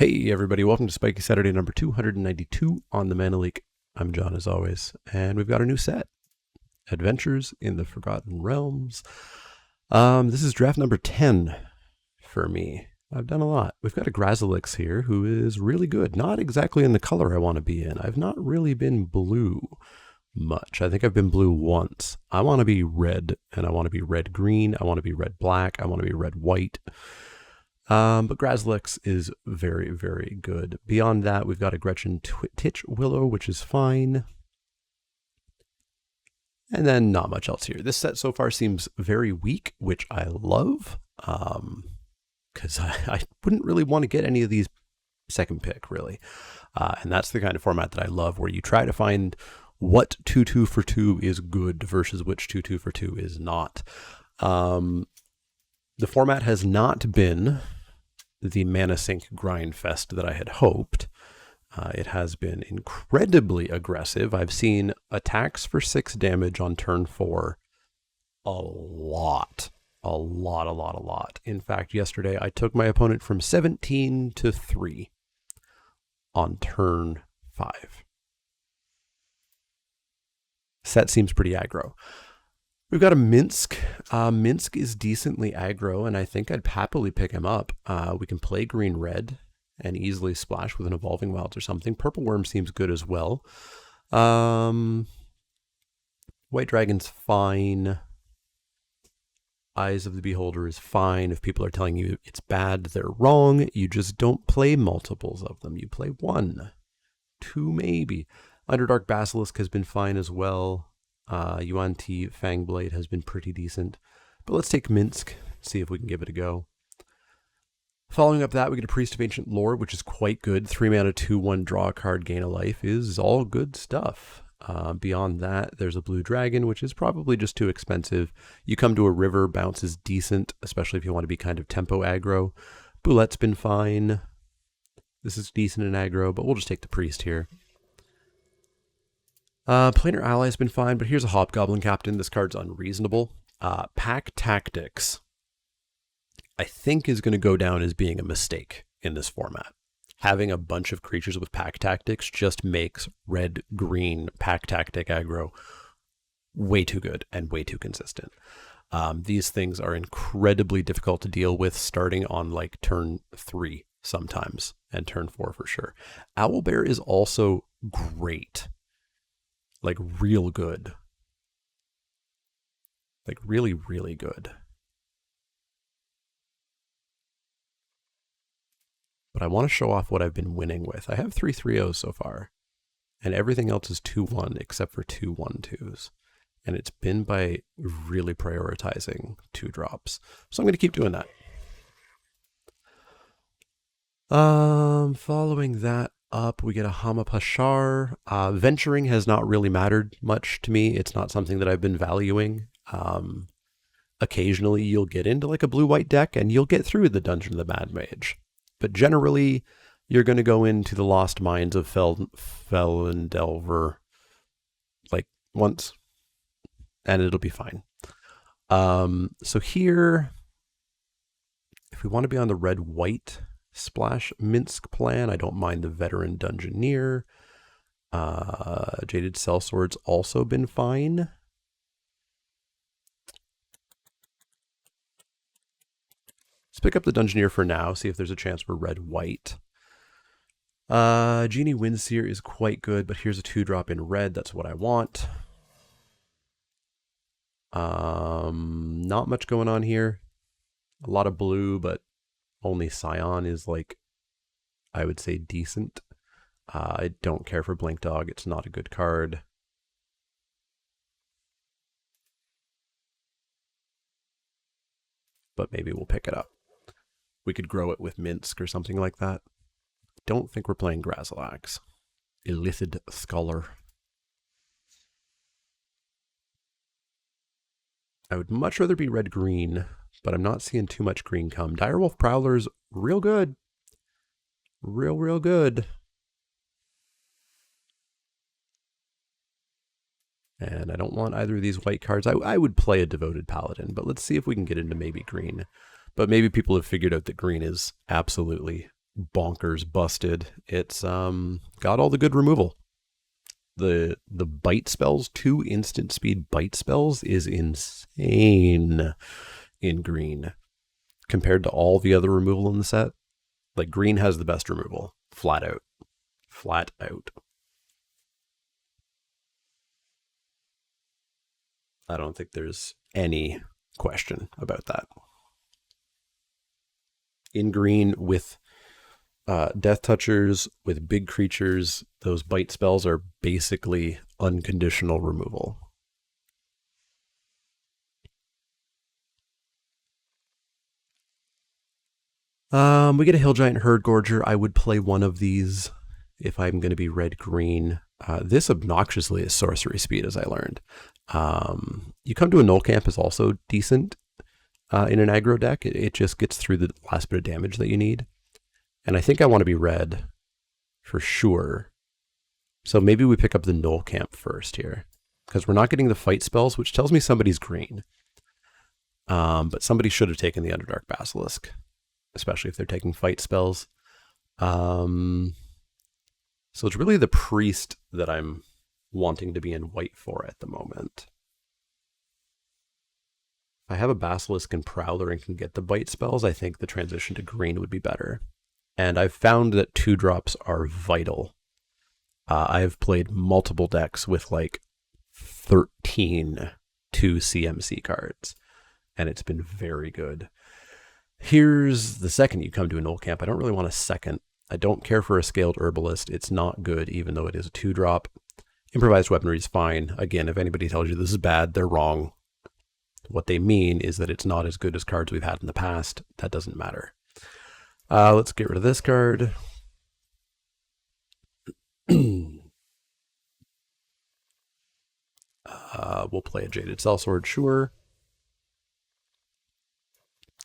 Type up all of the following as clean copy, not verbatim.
Hey everybody, welcome to Spikey Saturday number 292 on the Leek. I'm John as always, and we've got a new set, Adventures in the Forgotten Realms. This is draft number 10 for me. I've done a lot. We've got a Grazalix here who is really good, not exactly in the color I want to be in. I've not really been blue much. I think I've been blue once. I want to be red, and I want to be red-green, I want to be red-black, I want to be red-white. But Grazalix is very, very good. Beyond that, we've got a Gretchen Titch Willow, which is fine. And then not much else here. This set so far seems very weak, which I love, because I wouldn't really want to get any of these second pick, really. And that's the kind of format that I love, where you try to find what 2-2 for 2 is good versus which 2-2 for 2 is not. The format has not been the mana sink grind fest that I had hoped. It has been incredibly aggressive. I've seen attacks for 6 damage on turn 4 a lot. In fact, yesterday I took my opponent from 17 to 3 on turn 5. Set seems pretty aggro. We've got a Minsk. Minsk is decently aggro, and I think I'd happily pick him up. We can play green-red and easily splash with an Evolving Wilds or something. Purple Worm seems good as well. White Dragon's fine. Eyes of the Beholder is fine. If people are telling you it's bad, they're wrong. You just don't play multiples of them. You play 1, 2 maybe. Underdark Basilisk has been fine as well. Yuan Ti Fangblade has been pretty decent. But let's take Minsk, see if we can give it a go. Following up that, we get a Priest of Ancient Lore, which is quite good. 3 mana, 2/1, draw a card, gain a life is all good stuff. Beyond that, there's a Blue Dragon, which is probably just too expensive. You come to a river, bounce is decent, especially if you want to be kind of tempo aggro. Boulette's been fine. This is decent in aggro, but we'll just take the Priest here. Planar Ally's been fine, but here's a Hobgoblin Captain. This card's unreasonable. Pack Tactics, I think, is going to go down as being a mistake in this format. Having a bunch of creatures with Pack Tactics just makes red-green Pack Tactic aggro way too good and way too consistent. These things are incredibly difficult to deal with starting on like turn 3 sometimes, and turn 4 for sure. Owlbear is also great. Like, real good. Like, really, really good. But I want to show off what I've been winning with. I have 3 3-0s so far, and everything else is 2-1 except for 2 1-2s. And it's been by really prioritizing 2 drops. So I'm going to keep doing that. Following that up, we get a Hamapashar. Venturing has not really mattered much to me. It's not something that I've been valuing. Occasionally you'll get into like a blue-white deck and you'll get through the Dungeon of the Mad Mage. But generally, you're going to go into the Lost Mines of Fellendelver like once, and it'll be fine. So here, if we want to be on the red-white splash Minsk plan, I don't mind the Veteran Dungeoneer. Jaded Sellsword's also been fine. Let's pick up the Dungeoneer for now, see if there's a chance for red-white. Genie Windseer is quite good, but here's a 2-drop in red. That's what I want. Not much going on here. A lot of blue, but only Scion is, like, I would say decent. I don't care for Blink Dog. It's not a good card. But maybe we'll pick it up. We could grow it with Minsk or something like that. Don't think we're playing Grazalax. Illithid Scholar. I would much rather be red-green, but I'm not seeing too much green come. Direwolf Prowler's real good. Real good. And I don't want either of these white cards. I would play a Devoted Paladin, but let's see if we can get into maybe green. But maybe people have figured out that green is absolutely bonkers busted. It's got all the good removal. The bite spells, 2 instant speed bite spells, is insane in green compared to all the other removal in the set. Like, green has the best removal, flat out. Flat out. I don't think there's any question about that. In green with Death Touchers, with big creatures, those bite spells are basically unconditional removal. We get a Hill Giant Herd Gorger. I would play one of these if I'm going to be red-green. This obnoxiously is sorcery speed, as I learned. You come to a Null Camp is also decent in an aggro deck. It just gets through the last bit of damage that you need. And I think I want to be red for sure. So maybe we pick up the Null Camp first here, because we're not getting the fight spells, which tells me somebody's green. But somebody should have taken the Underdark Basilisk, especially if they're taking fight spells. So it's really the priest that I'm wanting to be in white for at the moment. If I have a Basilisk and Prowler and can get the bite spells, I think the transition to green would be better. And I've found that 2-drops are vital. I've played multiple decks with like 13 2 CMC cards, and it's been very good. Here's the second you come to a Null Camp. I don't really want a second. I don't care for a Scaled Herbalist. It's not good, even though it is a 2-drop. Improvised Weaponry is fine. Again, if anybody tells you this is bad, they're wrong. What they mean is that it's not as good as cards we've had in the past. That doesn't matter. Let's get rid of this card. We'll play a Jaded Sellsword, sure.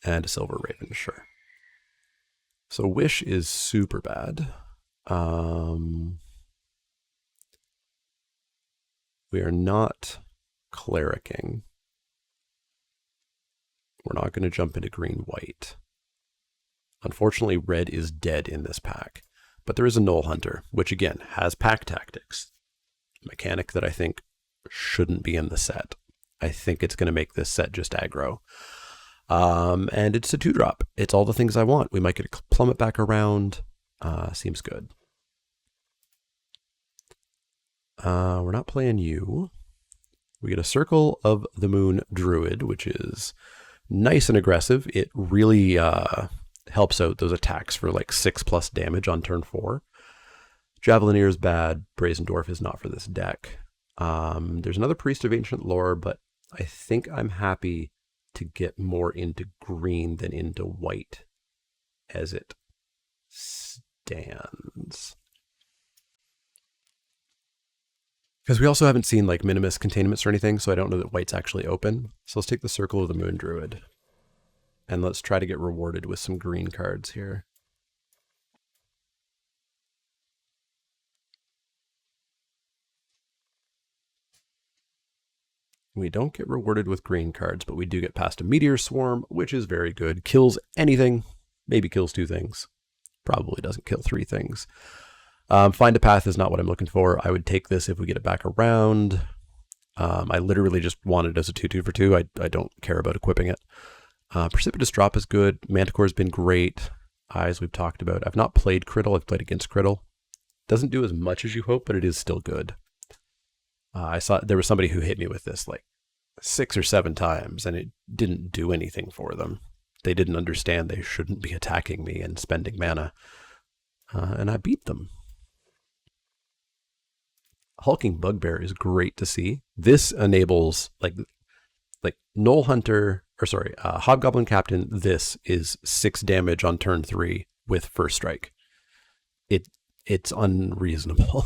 And a Silver Raven, sure. So Wish is super bad. We are not Clericing. We're not going to jump into green-white. Unfortunately, red is dead in this pack. But there is a Null Hunter, which again has pack tactics. A mechanic that I think shouldn't be in the set. I think it's going to make this set just aggro. And it's a 2-drop. It's all the things I want. We might get a Plummet back around. Seems good. We're not playing you. We get a Circle of the Moon Druid, which is nice and aggressive. It really helps out those attacks for like 6+ damage on turn 4. Javelineer is bad. Brazen Dwarf is not for this deck. There's another Priest of Ancient Lore, but I think I'm happy to get more into green than into white as it stands. Because we also haven't seen like Minimus Containments or anything, so I don't know that white's actually open. So let's take the Circle of the Moon Druid. And let's try to get rewarded with some green cards here. We don't get rewarded with green cards, but we do get past a Meteor Swarm, which is very good. Kills anything, maybe kills 2 things. Probably doesn't kill 3 things. Find a Path is not what I'm looking for. I would take this if we get it back around. I literally just want it as a 2/2 for 2. I don't care about equipping it. Precipitous Drop is good. Manticore's been great. Eyes we've talked about. I've not played Criddle. I've played against Criddle. Doesn't do as much as you hope, but it is still good. I saw there was somebody who hit me with this like 6 or 7 times, and it didn't do anything for them. They didn't understand they shouldn't be attacking me and spending mana. And I beat them. Hulking Bugbear is great to see. This enables like Null Hunter, or sorry, Hobgoblin Captain. This is 6 damage on turn 3 with first strike. It's unreasonable.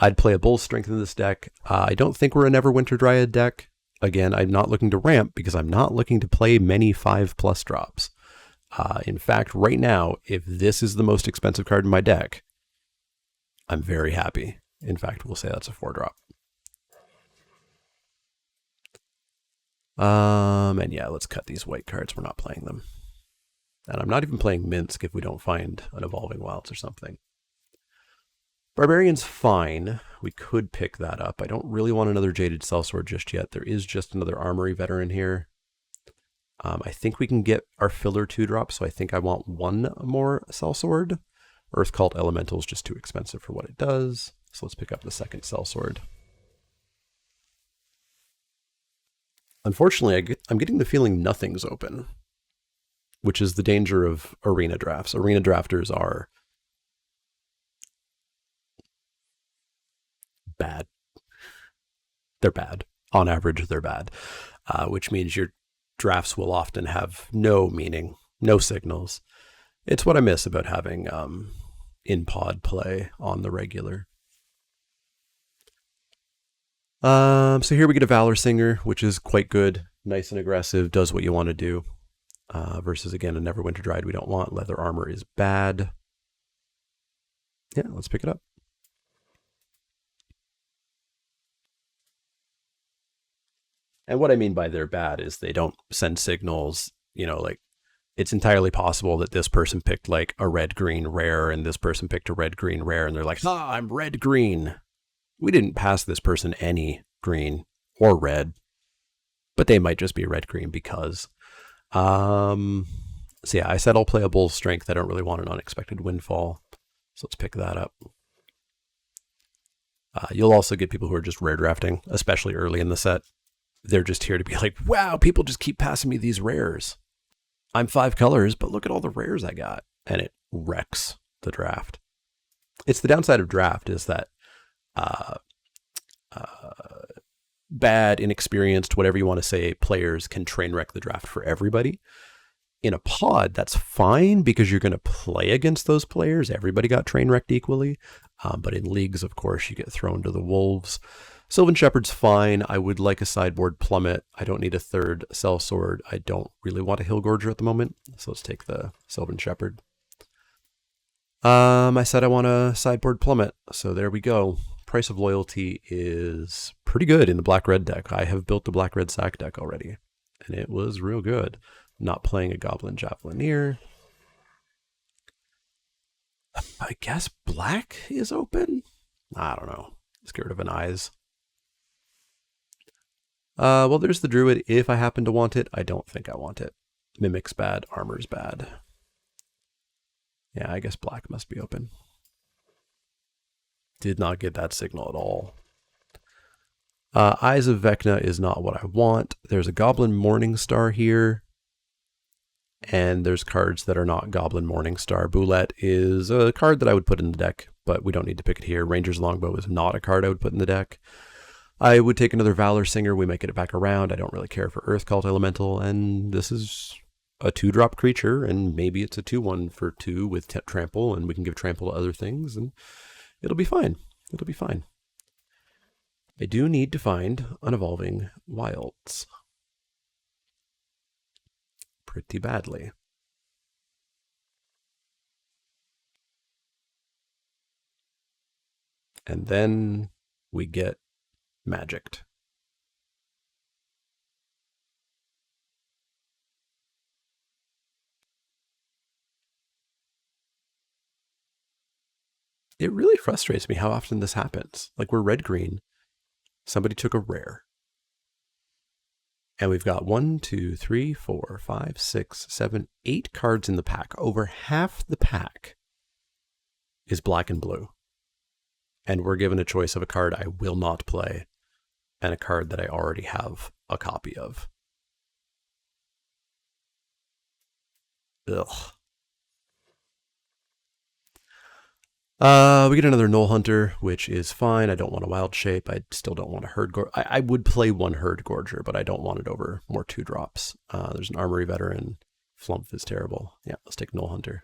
I'd play a Bull Strength in this deck. I don't think we're a Neverwinter Dryad deck. Again, I'm not looking to ramp because I'm not looking to play many 5+ drops. In fact, right now, if this is the most expensive card in my deck, I'm very happy. In fact, we'll say that's a 4-drop. And yeah, let's cut these white cards. We're not playing them. And I'm not even playing Minsk if we don't find an Evolving Wilds or something. Barbarian's fine. We could pick that up. I don't really want another Jaded Sellsword just yet. There is just another Armory Veteran here. I think we can get our filler 2-drop, so I think I want one more Sellsword. Earth Cult Elemental is just too expensive for what it does. So let's pick up the second Sellsword. Unfortunately, I'm getting the feeling nothing's open, which is the danger of arena drafts. Arena drafters are bad. They're bad. On average, they're bad, which means your drafts will often have no meaning, no signals. It's what I miss about having in-pod play on the regular. So here we get a Valor Singer, which is quite good, nice and aggressive, does what you want to do. Versus, again, a Neverwinter Dried we don't want. Leather Armor is bad. Yeah, let's pick it up. And what I mean by they're bad is they don't send signals, you know, like it's entirely possible that this person picked like a red-green rare and this person picked a red-green rare and they're like, I'm red-green. We didn't pass this person any green or red, but they might just be red-green because. So yeah, I said I'll play a Bull's Strength. I don't really want an Unexpected Windfall. So let's pick that up. You'll also get people who are just rare drafting, especially early in the set. They're just here to be like, wow, people just keep passing me these rares. I'm 5 colors, but look at all the rares I got. And it wrecks the draft. It's the downside of draft is that bad, inexperienced, whatever you want to say, players can train wreck the draft for everybody. In a pod, that's fine because you're going to play against those players. Everybody got train wrecked equally. But in leagues, of course, you get thrown to the wolves. Sylvan Shepherd's fine. I would like a sideboard Plummet. I don't need a third Sellsword. I don't really want a Hillgorger at the moment. So let's take the Sylvan Shepherd. I said I want a sideboard Plummet. So there we go. Price of Loyalty is pretty good in the black-red deck. I have built the black-red sack deck already. And it was real good. Not playing a Goblin Javelineer. I guess black is open? I don't know. Let's get rid of an eyes. Well, there's the Druid. If I happen to want it, I don't think I want it. Mimic's bad. Armor's bad. Yeah, I guess black must be open. Did not get that signal at all. Eyes of Vecna is not what I want. There's a Goblin Morningstar here. And there's cards that are not Goblin Morningstar. Boulette is a card that I would put in the deck, but we don't need to pick it here. Ranger's Longbow is not a card I would put in the deck. I would take another Valor Singer. We might get it back around. I don't really care for Earth Cult Elemental. And this is a 2-drop creature, and maybe it's a 2/1 for 2 with Trample, and we can give Trample to other things, and it'll be fine. It'll be fine. I do need to find an Evolving Wilds. Pretty badly. And then we get magicked. It really frustrates me how often this happens. Like we're red-green. Somebody took a rare. And we've got 1, 2, 3, 4, 5, 6, 7, 8 cards in the pack. Over half the pack is black and blue. And we're given a choice of a card I will not play and a card that I already have a copy of. Ugh. We get another Knoll Hunter, which is fine. I don't want a Wild Shape. I still don't want a Herd Gorger. I would play one Herd Gorger, but I don't want it over more 2-drops. There's an Armory Veteran. Flumph is terrible. Yeah, let's take Knoll Hunter.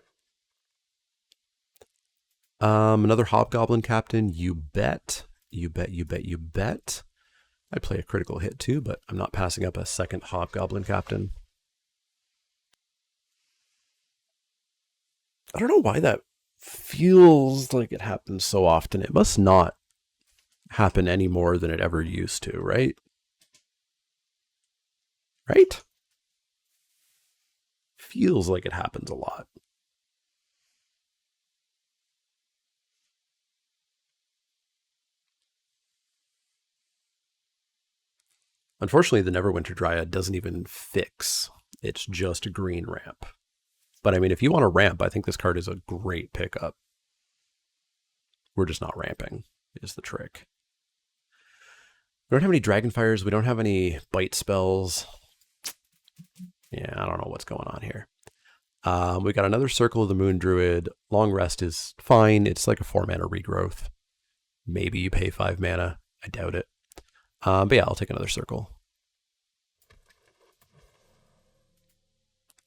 Another Hobgoblin Captain. You bet. You bet, you bet, you bet. I'd play a Critical Hit too, but I'm not passing up a second Hobgoblin Captain. I don't know why that feels like it happens so often. It must not happen any more than it ever used to, right? Right? feels like it happens a lot. Unfortunately, the Neverwinter Dryad doesn't even fix. It's just a green ramp. But I mean, if you want a ramp, I think this card is a great pickup. We're just not ramping, is the trick. We don't have any Dragonfires. We don't have any bite spells. Yeah, I don't know what's going on here. We got another Circle of the Moon Druid. Long Rest is fine. It's like a 4-mana regrowth. Maybe you pay 5 mana. I doubt it. But yeah, I'll take another Circle.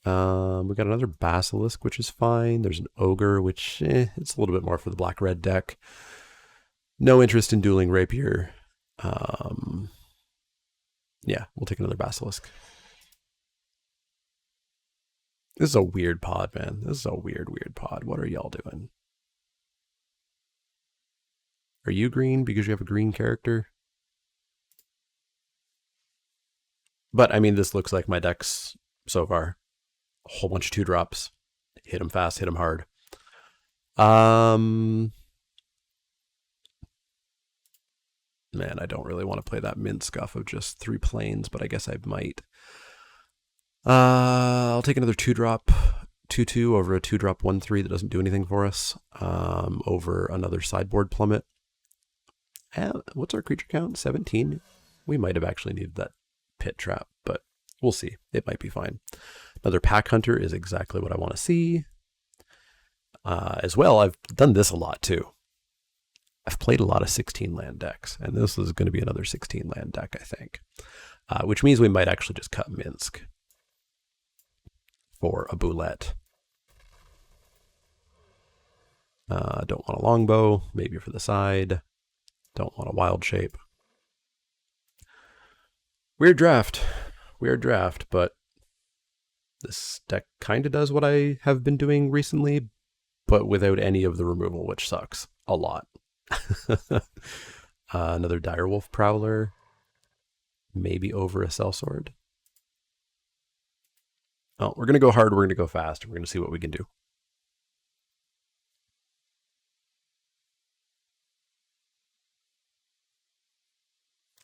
We got another Basilisk, which is fine. There's an Ogre, which it's a little bit more for the black-red deck. No interest in Dueling Rapier. Yeah, we'll take another Basilisk. This is a weird pod, man. This is a weird pod. What are y'all doing? Are you green because you have a green character? But, I mean, this looks like my decks so far. A whole bunch of 2-drops. Hit them fast, hit them hard. Man, I don't really want to play that mint scuff of just 3 planes, but I guess I might. I'll take another 2-drop 2/2 over a 2-drop 1/3 that doesn't do anything for us. Over another sideboard plummet. And what's our creature count? 17? We might have actually needed that pit trap, but we'll see. It might be fine. Another Pack Hunter is exactly what I want to see. As well, I've done this a lot too. I've played a lot of 16 land decks, and this is going to be another 16 land deck, I think. Which means we might actually just cut Minsk for a Boulette. Don't want a Longbow, maybe for the side. Don't want a Wild Shape. Weird draft, but this deck kind of does what I have been doing recently, but without any of the removal, which sucks a lot. Another Direwolf Prowler, maybe over a Sellsword. Oh, we're going to go hard, we're going to go fast, we're going to see what we can do.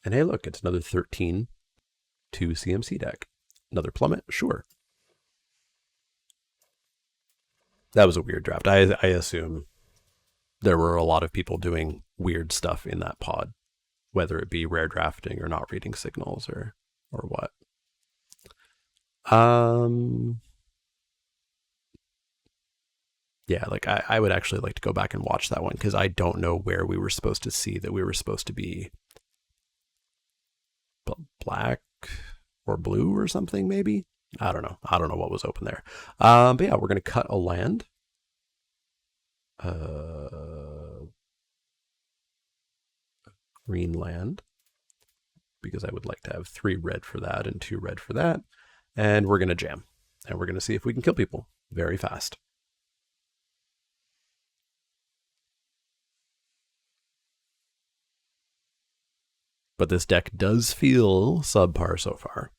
And hey, look, it's another 13 2 CMC deck. Another Plummet, sure. That was a weird draft. I assume there were a lot of people doing weird stuff in that pod, whether it be rare drafting or not reading signals or what. Yeah, like I would actually like to go back and watch that one because I don't know where we were supposed to see that we were supposed to be black or blue or something, maybe. I don't know. I don't know what was open there. But yeah, we're going to cut a land. Green land. Because I would like to have 3 red for that and 2 red for that. And we're going to jam. And we're going to see if we can kill people very fast. But this deck does feel subpar so far.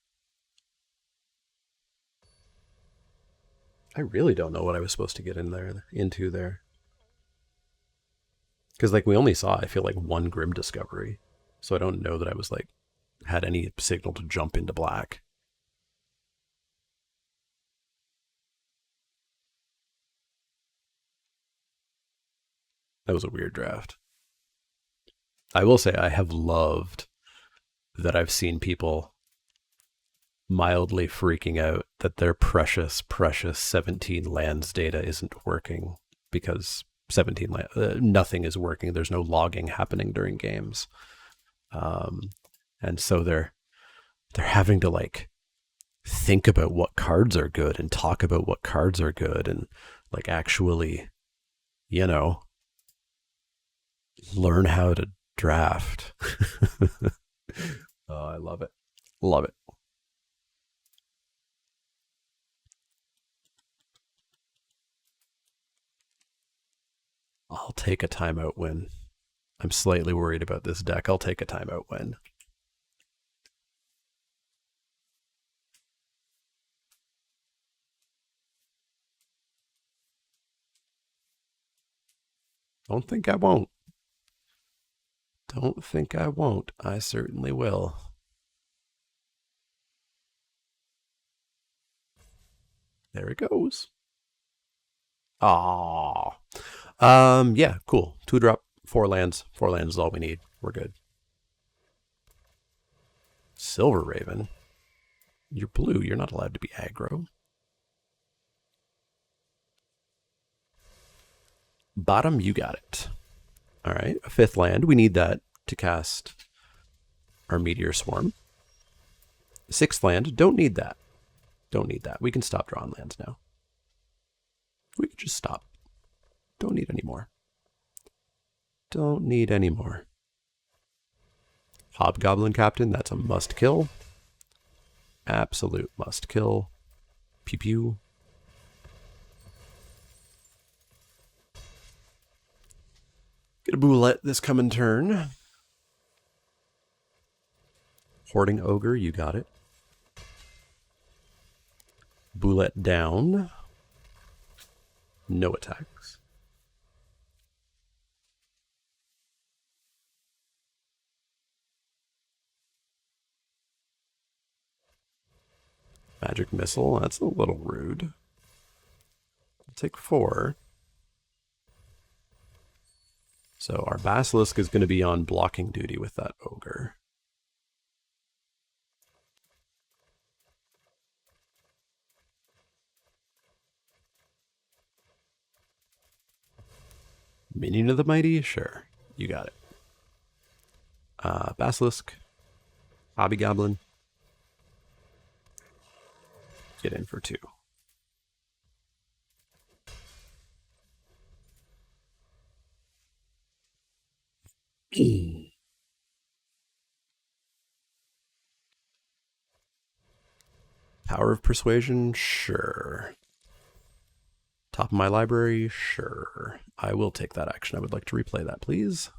I really don't know what I was supposed to get into there. Because like we only saw, I feel like 1 Grim Discovery. So I don't know that I was like, had any signal to jump into black. That was a weird draft. I will say I have loved that I've seen people mildly freaking out that their precious 17 lands data isn't working because 17 nothing is working. There's no logging happening during games. And so they're having to like think about what cards are good and talk about what cards are good and like actually, learn how to draft. Oh, I love it. Love it. I'll take a timeout win. I'm slightly worried about this deck. I'll take a timeout win. Don't think I won't. Don't think I won't. I certainly will. There it goes. Ah. Yeah, cool. 2-drop, 4 lands. 4 lands is all we need. We're good. Silver Raven. You're blue. You're not allowed to be aggro. Bottom, you got it. All right, a 5th land. We need that to cast our Meteor Swarm. 6th land. Don't need that. Don't need that. We can stop drawing lands now. We can just stop. Don't need any more. Don't need any more. Hobgoblin Captain, that's a must kill. Absolute must kill. Pew pew. Get a Boulette this coming turn. Hoarding Ogre, you got it. Boulette down. No attacks. Magic Missile, that's a little rude. I'll take 4. So our Basilisk is going to be on blocking duty with that Ogre. Minion of the Mighty? Sure. You got it. Basilisk. Hobgoblin. Get in for 2. Power of Persuasion? Sure. Top of my library? Sure. I will take that action. I would like to replay that, please.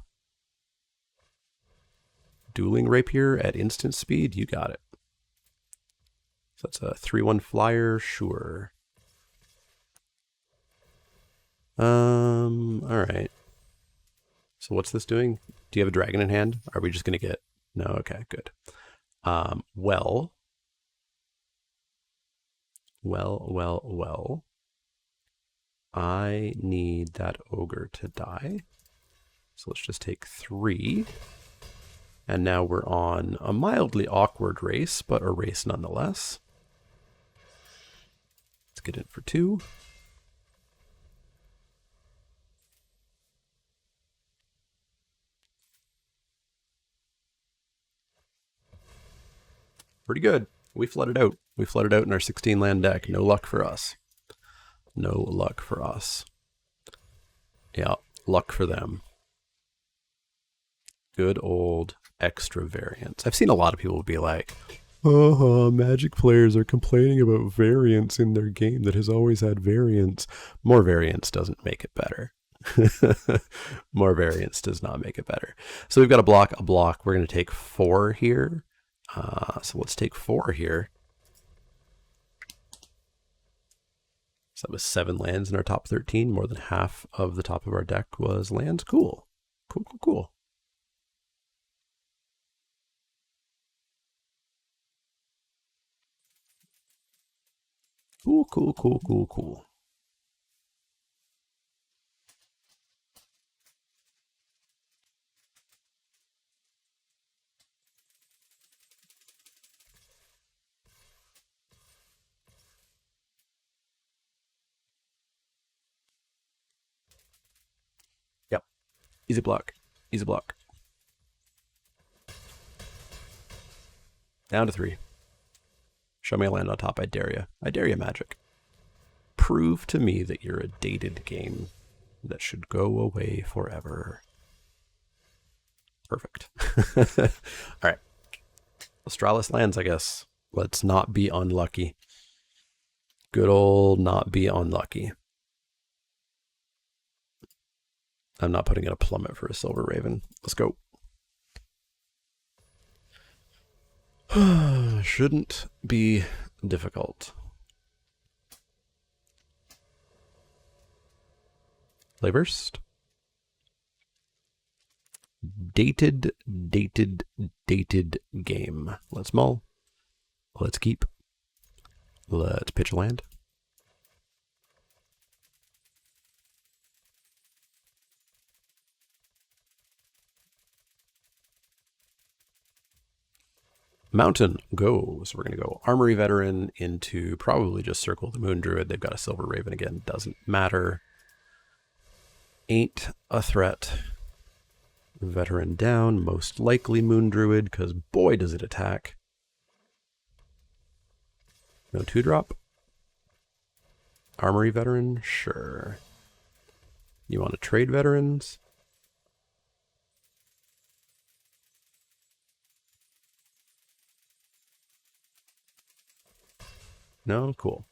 Dueling Rapier at instant speed? You got it. So that's a 3/1 flyer? Sure. Alright. So what's this doing? Do you have a dragon in hand? Are we just going to get... No, okay, good. Well. I need that ogre to die. So let's just take 3. And now we're on a mildly awkward race, but a race nonetheless. Let's get in for 2. Pretty good. We flooded out. We flooded out in our 16 land deck. No luck for us. No luck for us. Yeah, luck for them. Good old extra variance. I've seen a lot of people be like, Magic players are complaining about variance in their game that has always had variance. More variance doesn't make it better. More variance does not make it better. So we've got a block. We're going to take 4 here. So let's take 4 here. So that was 7 lands in our top 13. More than half of the top of our deck was lands. Cool. Cool, cool, cool. Cool, cool, cool, cool, cool. Yep. Easy block. Easy block. Down to 3. Show me a land on top. I dare you. I dare you, Magic. Prove to me that you're a dated game that should go away forever. Perfect. All right. Australis lands, I guess. Let's not be unlucky. Good old not be unlucky. I'm not putting in a plummet for a Silver Raven. Let's go. Shouldn't be difficult. Play first. dated game. Let's mull. Let's keep. Let's pitch a land. Mountain, go. So we're going to go Armory Veteran into probably just Circle the Moon Druid. They've got a Silver Raven again. Doesn't matter. Ain't a threat. Veteran down. Most likely Moon Druid, because boy does it attack. No 2-drop. Armory Veteran? Sure. You want to trade veterans? No? Cool.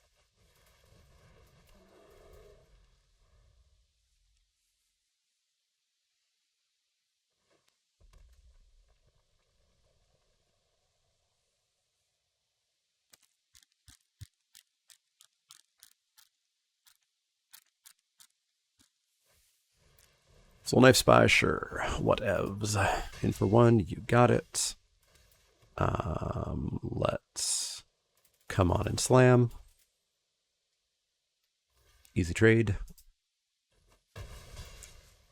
Soul Knife Spy, sure. Whatevs. In for 1, you got it. Let's come on and slam. Easy trade.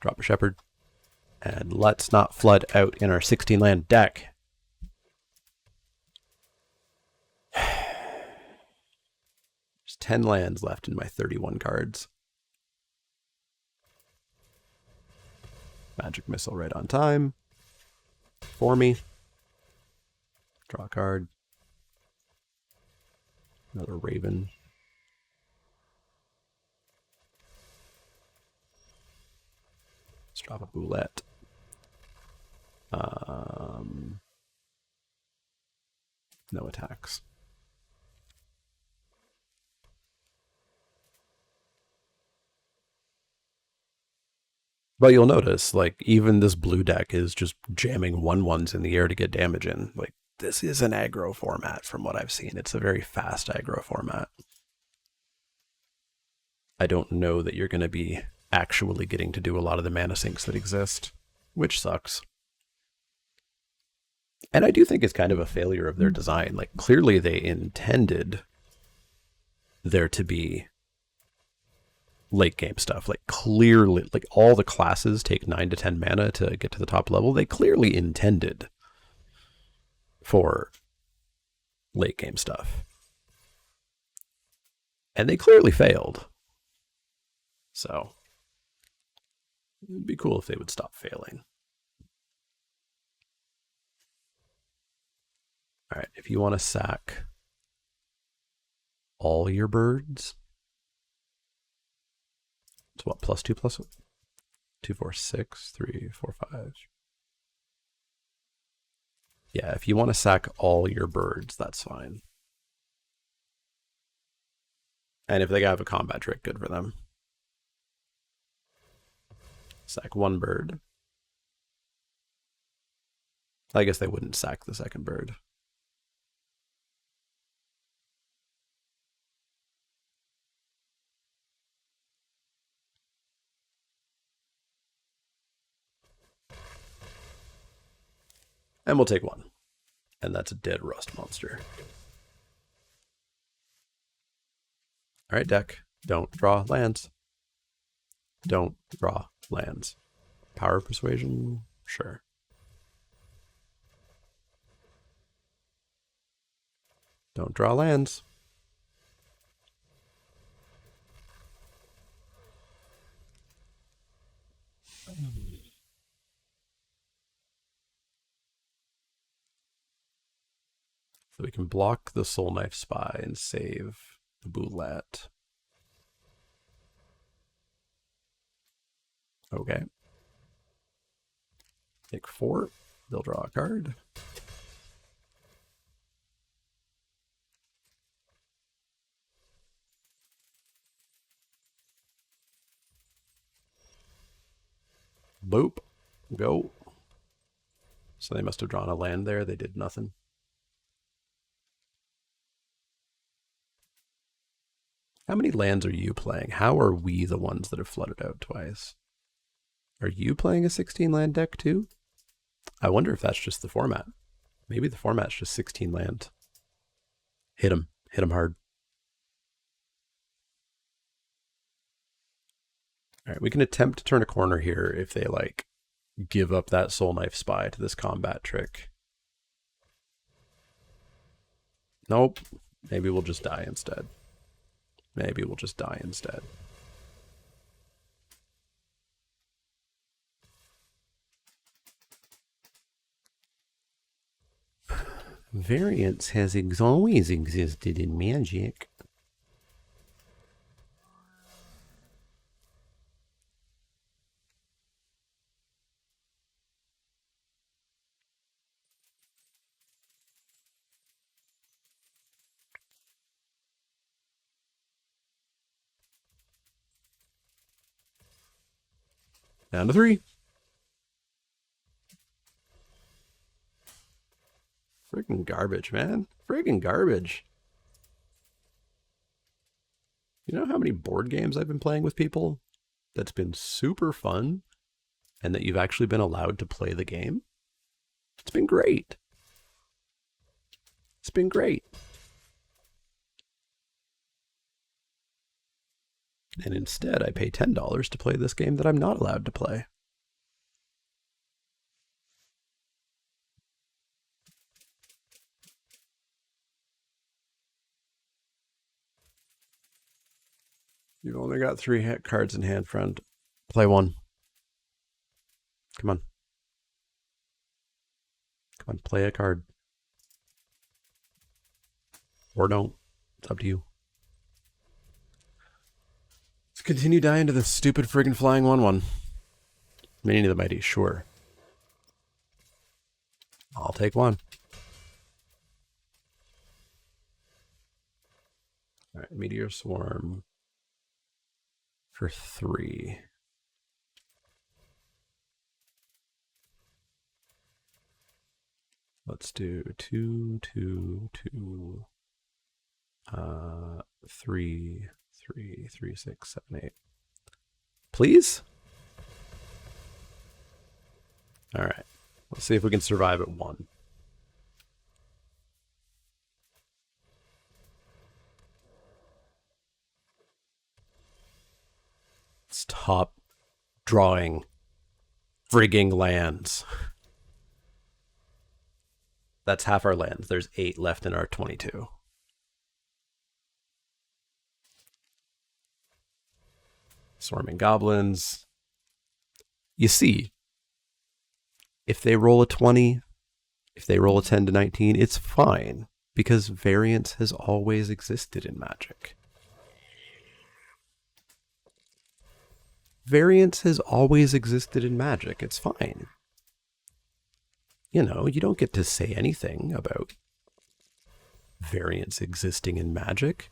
Drop a Shepherd. And let's not flood out in our 16 land deck. There's 10 lands left in my 31 cards. Magic Missile right on time. For me. Draw a card. Another Raven. Let's drop a Boulette. No attacks. But you'll notice, like, even this blue deck is just jamming 1/1s in the air to get damage in. Like, this is an aggro format from what I've seen. It's a very fast aggro format. I don't know that you're going to be actually getting to do a lot of the mana sinks that exist, which sucks. And I do think it's kind of a failure of their design. Like, clearly they intended there to be late game stuff. Like, clearly, like, all the classes take 9 to 10 mana to get to the top level. They clearly intended for late game stuff. And they clearly failed. So, it'd be cool if they would stop failing. All right, if you want to sack all your birds, it's what, +2 +1? 2, 4, 6, 3, 4, 5. Yeah, if you want to sack all your birds, that's fine. And if they have a combat trick, good for them. Sack 1 bird. I guess they wouldn't sack the second bird. And we'll take 1. And that's a dead rust monster. All right, deck. Don't draw lands. Don't draw lands. Power Persuasion? Sure. Don't draw lands. So we can block the Soul Knife Spy and save the Boulette. Okay. Take 4. They'll draw a card. Boop. Go. So they must have drawn a land there. They did nothing. How many lands are you playing? How are we the ones that have flooded out twice? Are you playing a 16 land deck too? I wonder if that's just the format. Maybe the format's just 16 land. Hit him. Hit him hard. All right, we can attempt to turn a corner here if they like give up that Soul Knife Spy to this combat trick. Nope. Maybe we'll just die instead. Maybe we'll just die instead. Variance has always existed in Magic. Down to 3. Friggin' garbage, man. Friggin' garbage. You know how many board games I've been playing with people that's been super fun and that you've actually been allowed to play the game? It's been great. It's been great. And instead, I pay $10 to play this game that I'm not allowed to play. You've only got 3 cards in hand, friend. Play one. Come on. Come on, play a card. Or don't. It's up to you. Let's continue dying to the stupid friggin' flying 1/1. Many of the mighty, sure. I'll take one. All right, Meteor Swarm for 3. Let's do 2, 2, 2, 3, 3, 3, 6, 7, 8. Please? All right. Let's see if we can survive at 1. Stop drawing frigging lands. That's half our lands. There's 8 left in our 22. Swarming goblins. You see, if they roll a 20, if they roll a 10 to 19, it's fine because variance has always existed in Magic. Variance has always existed in Magic. It's fine. You know, you don't get to say anything about variance existing in Magic.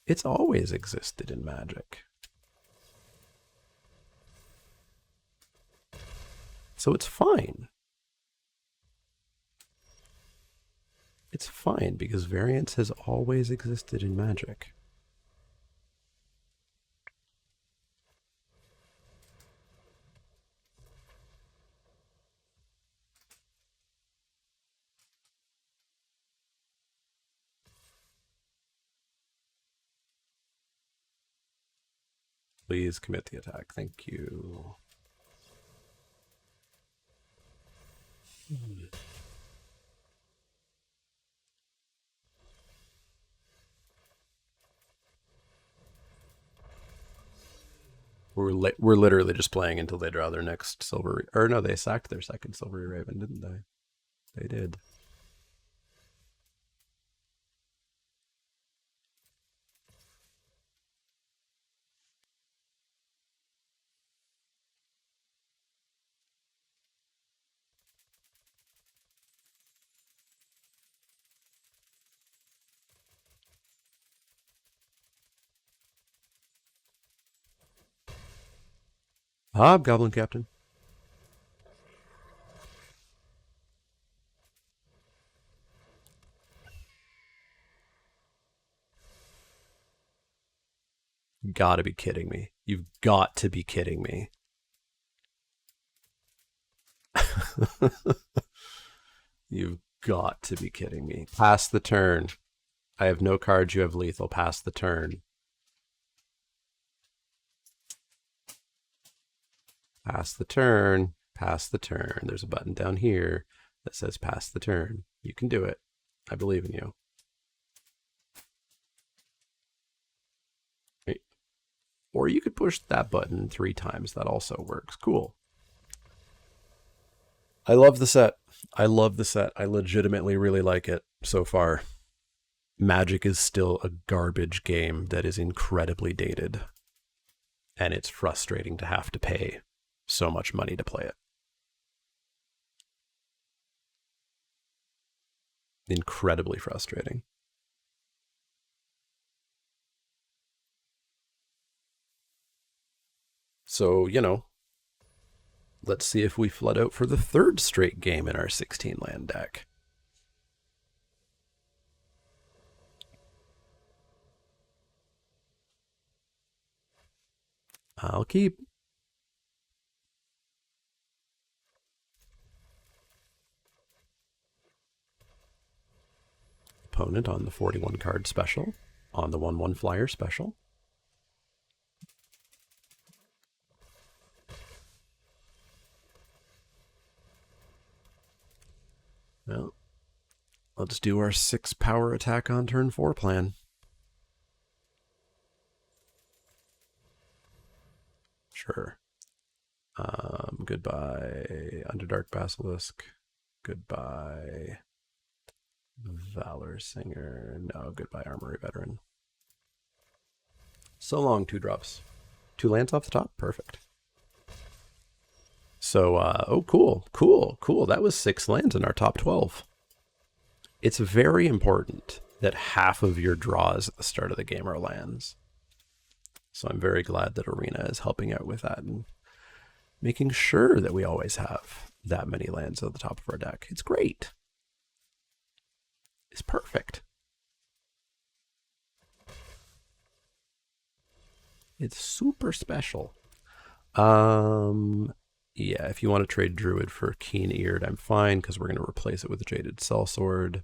It's always existed in Magic. So it's fine. It's fine because variance has always existed in Magic. Please commit the attack. Thank you. We're literally just playing until they draw their next silver. Or no, they sacked their second Silvery Raven, didn't they? They did. Hobgoblin Captain. Gotta be kidding me. You've got to be kidding me. You've got to be kidding me. Pass the turn. I have no cards. You have lethal. Pass the turn. Pass the turn. Pass the turn. There's a button down here that says pass the turn. You can do it. I believe in you. Or you could push that button 3 times. That also works. Cool. I love the set. I love the set. I legitimately really like it so far. Magic is still a garbage game that is incredibly dated. And it's frustrating to have to pay so much money to play it. Incredibly frustrating. So, you know, let's see if we flood out for the 3rd straight game in our 16 land deck. I'll keep. Opponent on the 41 card special, on the 1/1 flyer special. Well, let's do our 6 power attack on turn 4 plan. Sure. Goodbye, Underdark Basilisk. Goodbye, Valor Singer. No, goodbye, Armory Veteran. So long, 2 drops. 2 lands off the top? Perfect. So, oh, cool. That was 6 lands in our top 12. It's very important that half of your draws at the start of the game are lands. So I'm very glad that Arena is helping out with that and making sure that we always have that many lands at the top of our deck. It's great. It's perfect. It's super special. Yeah, if you want to trade Druid for Keen-Eared, I'm fine, because we're going to replace it with a Jaded Sellsword.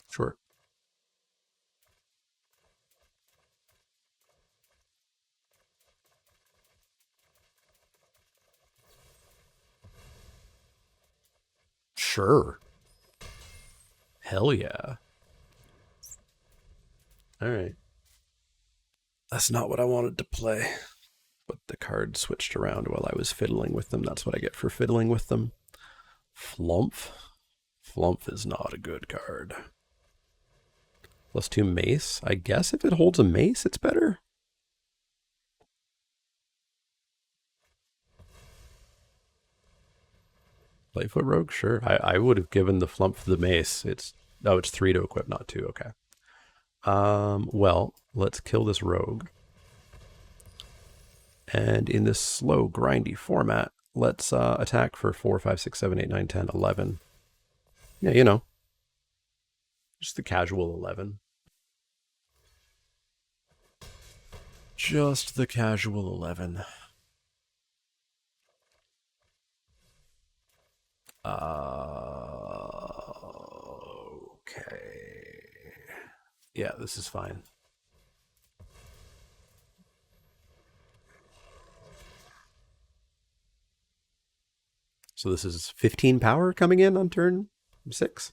Sure. Sure. Hell yeah. All right. That's not what I wanted to play, but the card switched around while I was fiddling with them. That's what I get for fiddling with them. Flumph. Flumph is not a good card. +2 mace. I guess if it holds a mace, it's better. Lightfoot Rogue? Sure. I would have given the Flumph the mace. It's 3 to equip, not 2. Okay. Well, let's kill this rogue. And in this slow, grindy format, let's attack for 4, 5, 6, 7, 8, 9, 10, 11. Yeah, you know. Just the casual 11. Just the casual 11. Okay. Yeah, this is fine. So this is 15 power coming in on turn 6.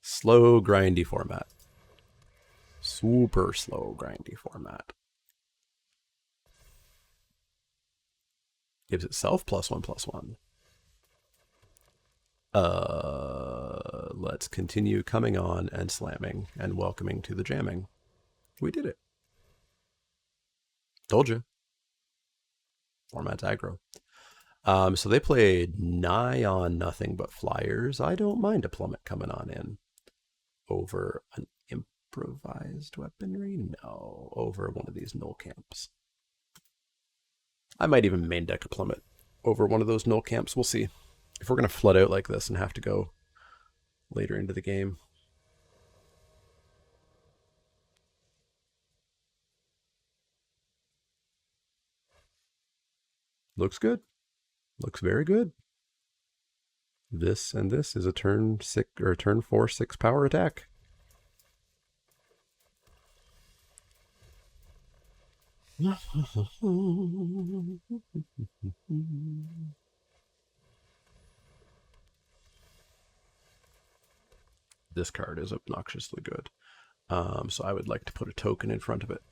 Slow, grindy format. Super slow, grindy format. Gives itself +1/+1. Let's continue coming on and slamming and welcoming to the jamming. We did it. Told you. Format's aggro. So they played nigh on nothing but flyers. I don't mind a plummet coming on in over an improvised weaponry. No, over one of these null camps. I might even main deck a plummet over one of those null camps. We'll see. If we're going to flood out like this and have to go later into the game. Looks good. Looks very good. This and this is a turn 6 or turn 4 6 power attack. This card is obnoxiously good. So I would like to put a token in front of it.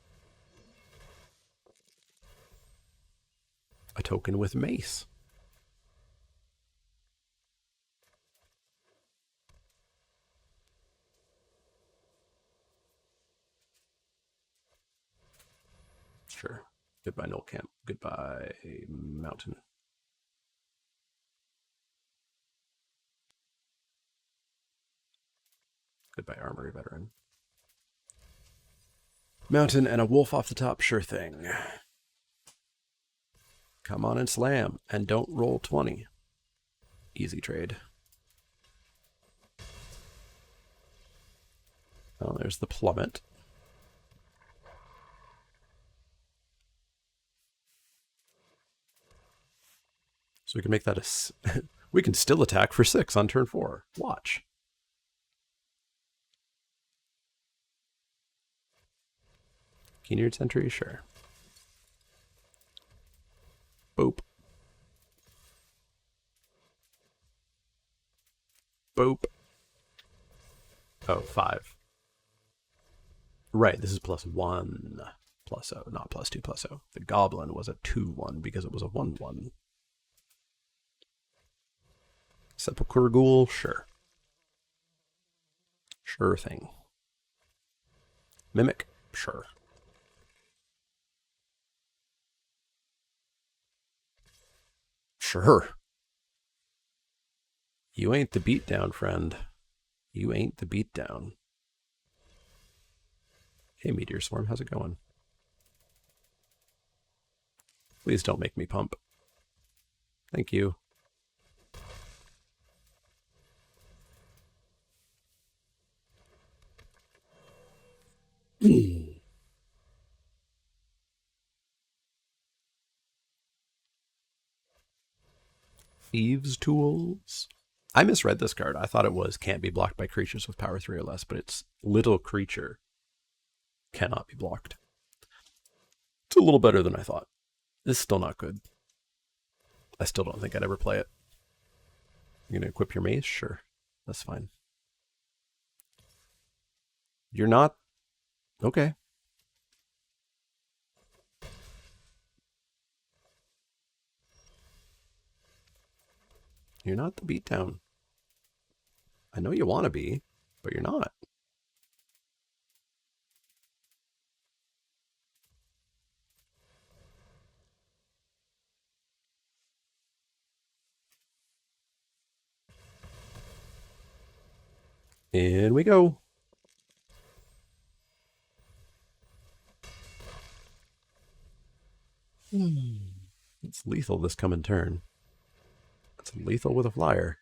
A token with mace. Sure. Goodbye, Knoll Camp. Goodbye, Mountain. Goodbye, Armory Veteran. Mountain and a wolf off the top, sure thing. Come on and slam, and don't roll 20. Easy trade. Oh, there's the plummet. So we can make that a... we can still attack for 6 on turn 4. Watch. Keeneard Sentry, sure. Boop. Boop. Oh, 5. Right, this is +1 +0, not +2 +0. The goblin was a 2/1 because it was a 1/1. Sepulchre Ghoul, sure. Sure thing. Mimic, sure. Sure. You ain't the beatdown, friend. You ain't the beatdown. Hey, Meteor Swarm, how's it going? Please don't make me pump. Thank you. Thieves' Tools. I misread this card. I thought it was can't be blocked by creatures with power 3 or less, but it's little creature cannot be blocked. It's a little better than I thought. It's still not good. I still don't think I'd ever play it. You're going to equip your mace? Sure. That's fine. You're not? Okay. You're not the beatdown. I know you want to be, but you're not. In we go. It's lethal this coming turn. It's lethal with a flyer.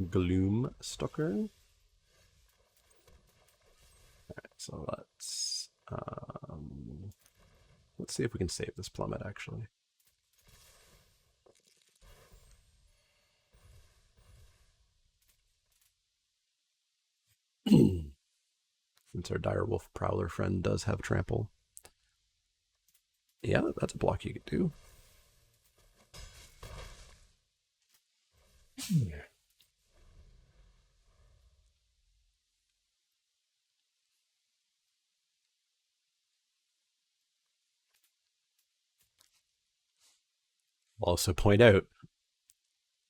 Gloom Stalker. Alright, so let's see if we can save this plummet actually. Since our direwolf prowler friend does have trample. Yeah, that's a block you could do. I'll also point out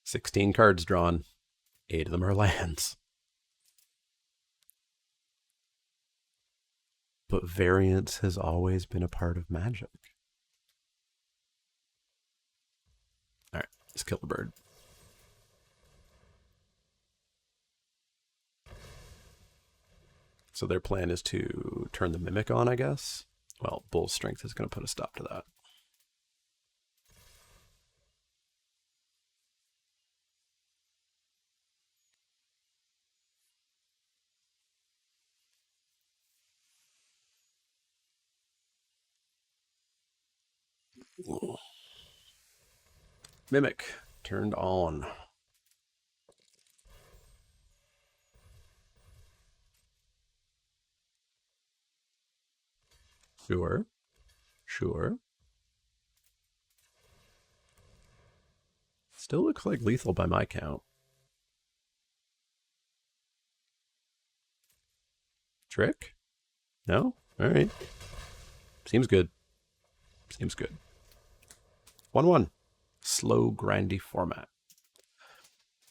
16 cards drawn, 8 of them are lands. But variance has always been a part of Magic. Alright, let's kill the bird. So their plan is to turn the Mimic on, I guess. Well, Bull's Strength is going to put a stop to that. Mimic turned on. Sure. Sure. Still looks like lethal by my count. Trick? No? Alright. Seems good. Seems good. 1-1. Slow, grindy format.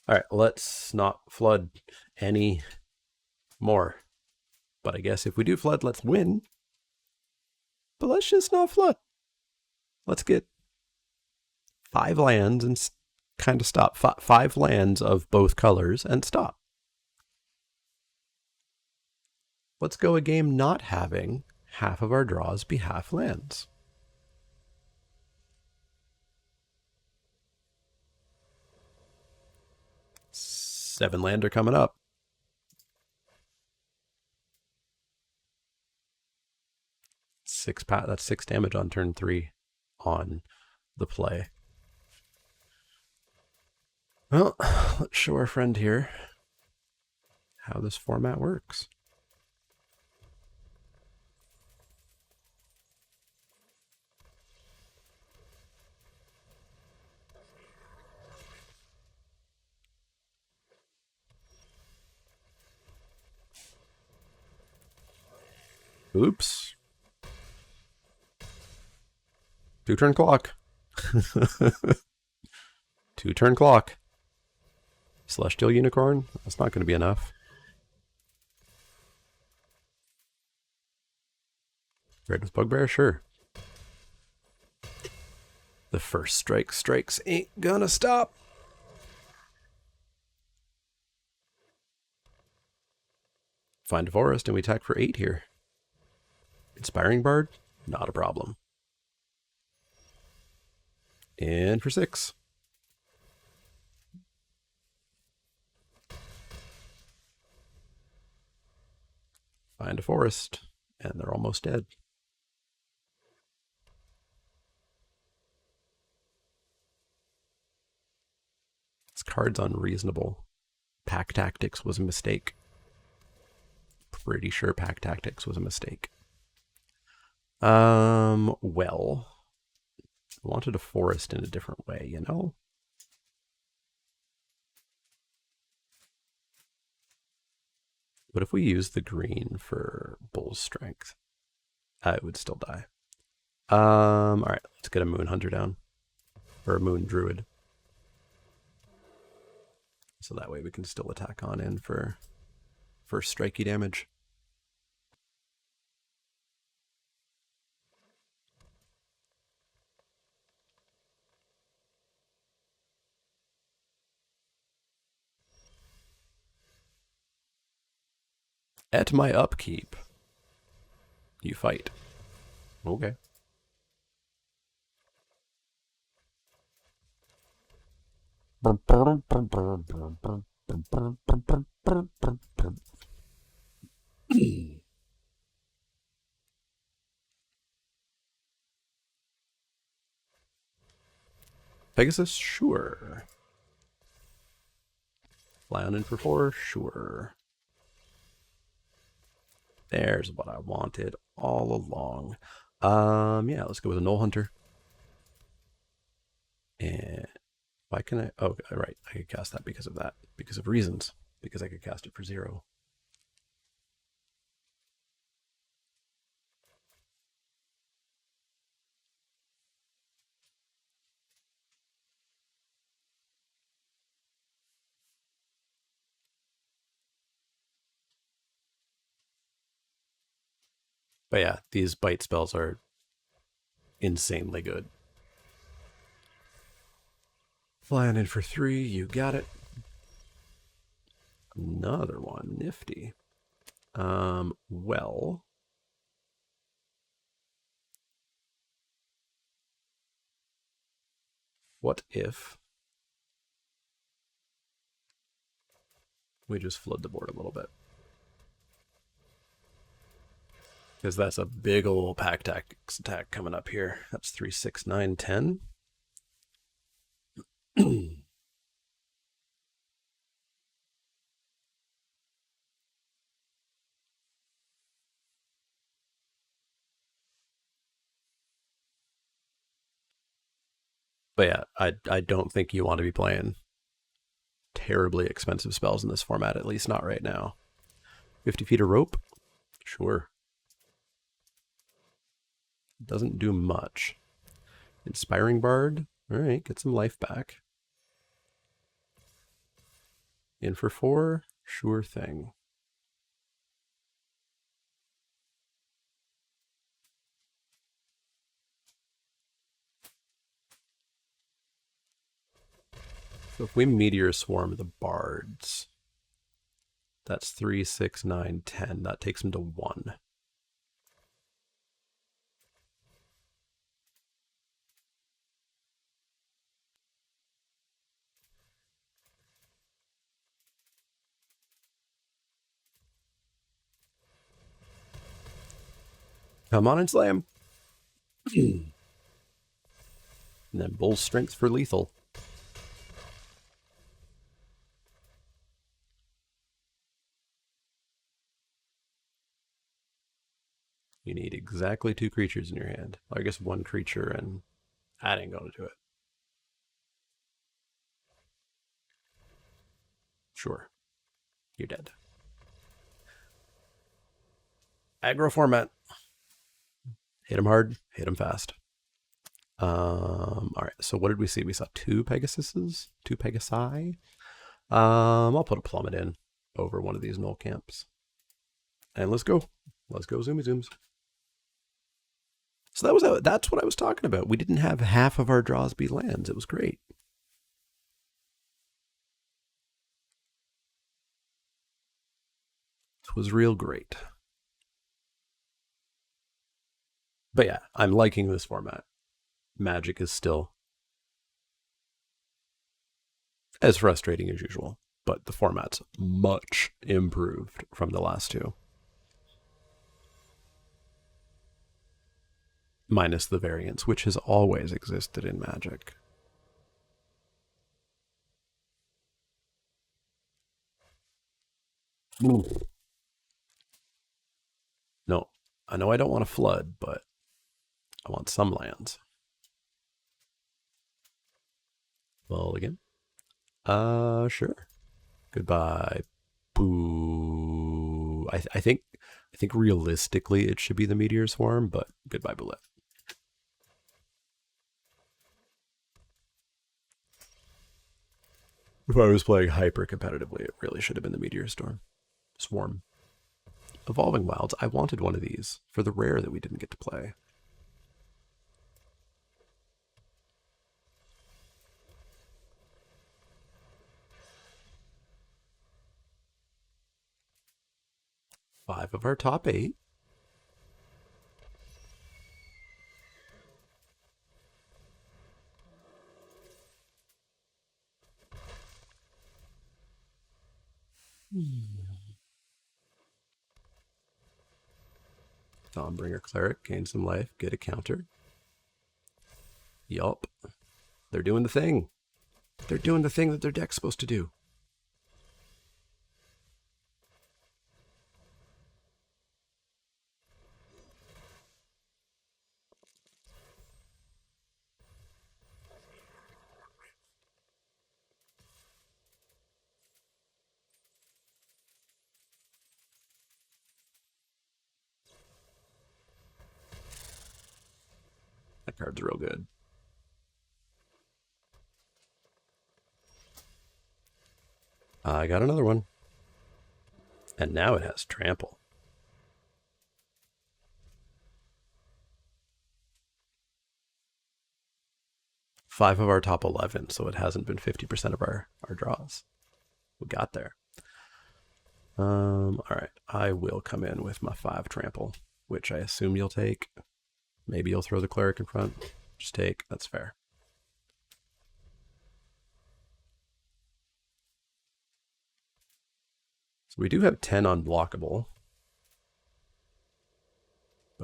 Alright, let's not flood any more. But I guess if we do flood, let's win. But let's just not flood. Let's get 5 lands and kind of stop. 5 lands of both colors and stop. Let's go a game not having half of our draws be half lands. Seven land are coming up. That's 6 damage on turn 3 on the play. Well, let's show our friend here how this format works. Oops. 2-turn clock. 2-turn clock. Celestial Unicorn? That's not going to be enough. Red with Bugbear? Sure. The first strikes ain't gonna stop. Find a forest and we attack for 8 here. Inspiring Bard? Not a problem. And for 6. Find a forest, and they're almost dead. This card's unreasonable. Pack Tactics was a mistake. Pretty sure Pack Tactics was a mistake. Well, I wanted a forest in a different way, you know? What if we use the green for Bull's Strength? It would still die. Alright, let's get a Moon Hunter down. Or a Moon Druid. So that way we can still attack on in for strikey damage. At my upkeep, you fight. Okay. Pegasus? Sure. Fly on in for 4? Sure. There's what I wanted all along. Yeah, let's go with a Null Hunter. And why can I? Oh, right. I could cast that because of that. Because of reasons. Because I could cast it for 0. But yeah, these bite spells are insanely good. Flying in for 3, you got it. Another one, nifty. Well, what if we just flood the board a little bit? Because that's a big old pack tactics attack coming up here. That's 3, 6, 9, 10. But yeah, I don't think you want to be playing terribly expensive spells in this format, at least not right now. 50 feet of rope? Sure. Doesn't do much. Inspiring Bard? Alright, get some life back. In for 4? Sure thing. So if we Meteor Swarm the Bards, that's 3, 6, 9, 10. That takes them to 1. Come on and slam. And then Bull Strength for lethal. You need exactly 2 creatures in your hand. I guess 1 creature, and that ain't gonna do it. Sure. You're dead. Aggro format. Hit him hard, hit him fast. All right, so what did we see? We saw 2 Pegasuses, 2 Pegasi. I'll put a plummet in over one of these null camps. And let's go. Let's go, zoomy zooms. So that's what I was talking about. We didn't have half of our draws be lands. It was great. It was real great. But yeah, I'm liking this format. Magic is still as frustrating as usual, but the format's much improved from the last 2. Minus the variance, which has always existed in Magic. Ooh. No, I know I don't want to flood, but I want some lands. Well, again. Sure. Goodbye. Boo. I think realistically it should be the Meteor Swarm, but goodbye, Bullet. If I was playing hyper competitively, it really should have been the Meteor Swarm. Evolving Wilds. I wanted one of these for the rare that we didn't get to play. Five of our top 8. Dawnbringer Cleric, gain some life, get a counter. Yup. They're doing the thing. They're doing the thing that their deck's supposed to do. That card's real good. I got another one. And now it has trample. Five of our top 11, so it hasn't been 50% of our draws. We got there. All right, I will come in with my 5 trample, which I assume you'll take. Maybe you'll throw the cleric in front. Just take, that's fair. So we do have 10 unblockable.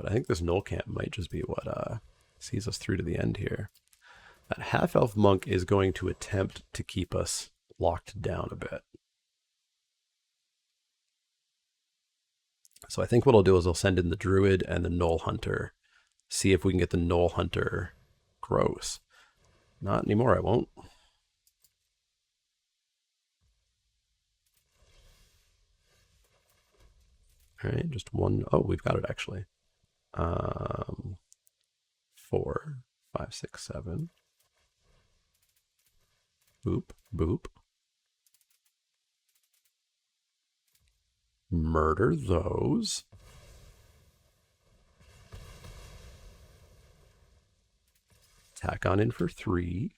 But I think this null camp might just be what sees us through to the end here. That half-elf monk is going to attempt to keep us locked down a bit. So I think what I'll do is I'll send in the druid and the null hunter. See if we can get the null hunter gross. Not anymore, I won't. All right, just one. Oh, we've got it actually. 4, 5, 6, 7. Boop, boop. Murder those. Tack on in for 3.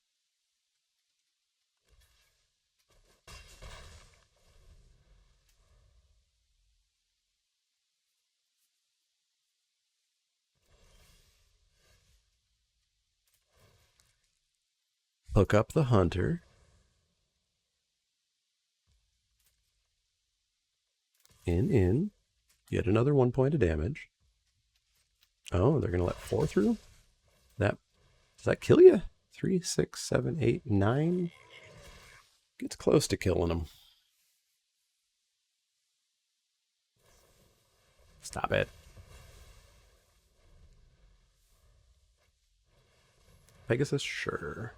Hook up the hunter. In. Yet another 1 point of damage. Oh, they're going to let 4 through? Does that kill you? 3, 6, 7, 8, 9. Gets close to killing them. Stop it. Pegasus, sure.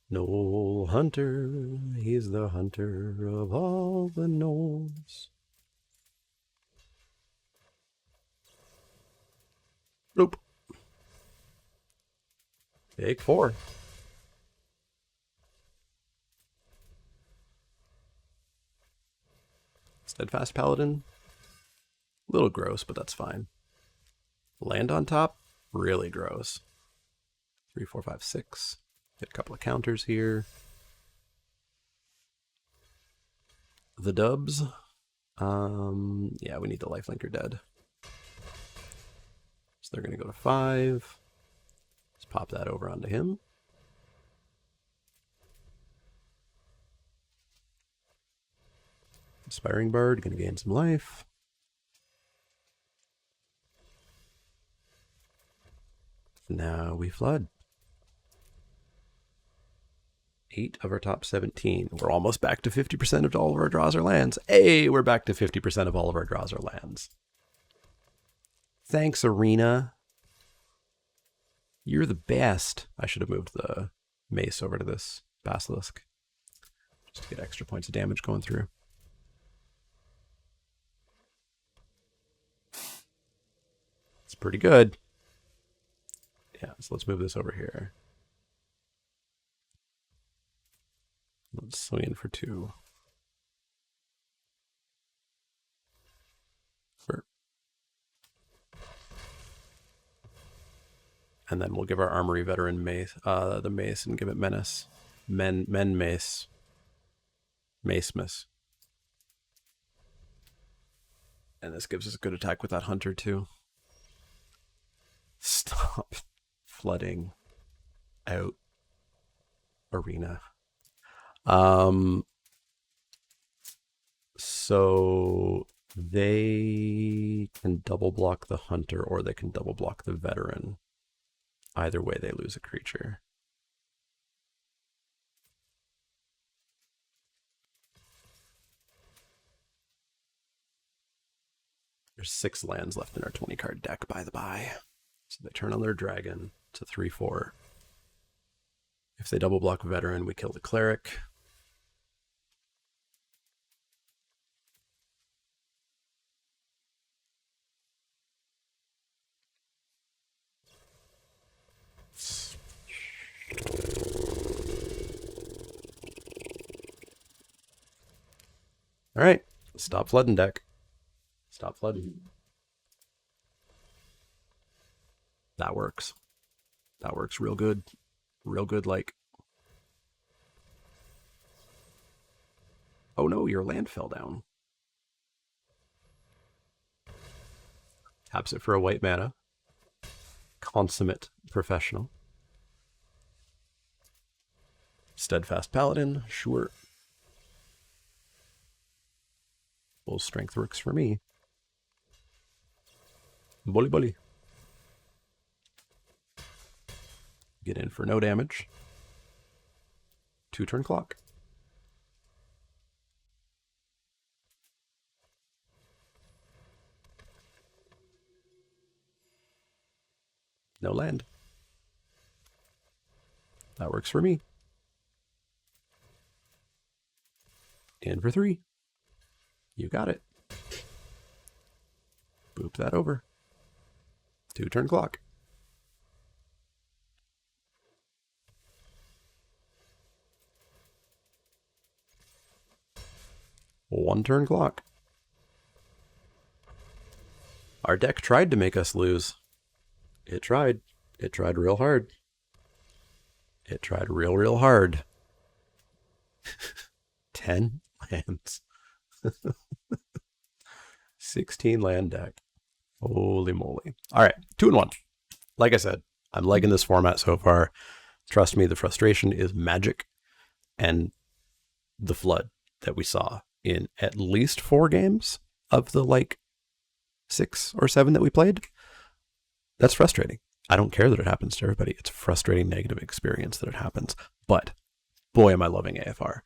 Knoll hunter, he's the hunter of all the knolls. Nope. Take 4. Steadfast Paladin. A little gross, but that's fine. Land on top, really gross. 3, 4, 5, 6. Get a couple of counters here. The dubs. Yeah, we need the lifelinker dead. So they're going to go to 5. Let's pop that over onto him. Inspiring Bard, going to gain some life. Now we flood. 8 of our top 17. We're almost back to 50% of all of our draws or lands. Hey, we're back to 50% of all of our draws or lands. Thanks, Arena. You're the best. I should have moved the mace over to this basilisk just to get extra points of damage going through. It's pretty good. Yeah, so let's move this over here. Let's swing in for 2. And then we'll give our armory veteran mace, the mace, and give it menace. Men mace. Mace miss. And this gives us a good attack with that hunter too. Stop flooding out Arena. So they can double block the hunter or they can double block the veteran. Either way, they lose a creature. There's 6 lands left in our 20 card deck, by the by. So they turn on their dragon to 3/4. If they double block veteran, we kill the cleric. All right, stop flooding, deck. Stop flooding. That works. That works real good. Real good, like. Oh no, your land fell down. Taps it for a white mana. Consummate professional. Steadfast Paladin, sure. Full strength works for me. Bully bully. Get in for no damage. 2-turn clock. No land. That works for me. In for 3. You got it. Boop that over. 2-turn clock. One-turn clock. Our deck tried to make us lose. It tried. It tried real hard. It tried real hard. 10 lands. 16 land deck. Holy moly. All right, 2-1. Like I said, I'm liking this format so far. Trust me, the frustration is magic. And the flood that we saw in at least 4 games of the 6 or 7 that we played, that's frustrating. I don't care that it happens to everybody. It's a frustrating negative experience that it happens. But boy, am I loving AFR.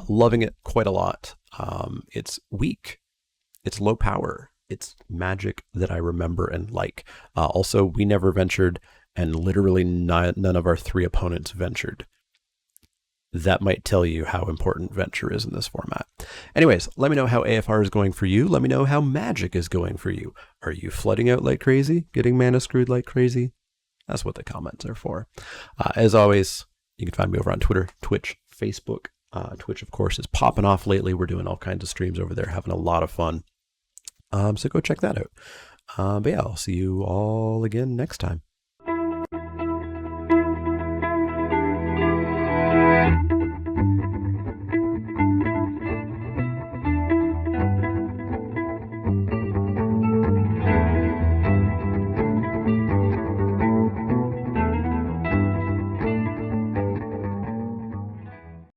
Loving it quite a lot. It's weak. It's low power. It's magic that I remember and like. Also, we never ventured, and literally none of our 3 opponents ventured. That might tell you how important venture is in this format. Anyways, let me know how AFR is going for you. Let me know how magic is going for you. Are you flooding out like crazy? Getting mana screwed like crazy? That's what the comments are for. As always, you can find me over on Twitter, Twitch, Facebook. Twitch, of course, is popping off lately. We're doing all kinds of streams over there, having a lot of fun. So go check that out. But yeah, I'll see you all again next time.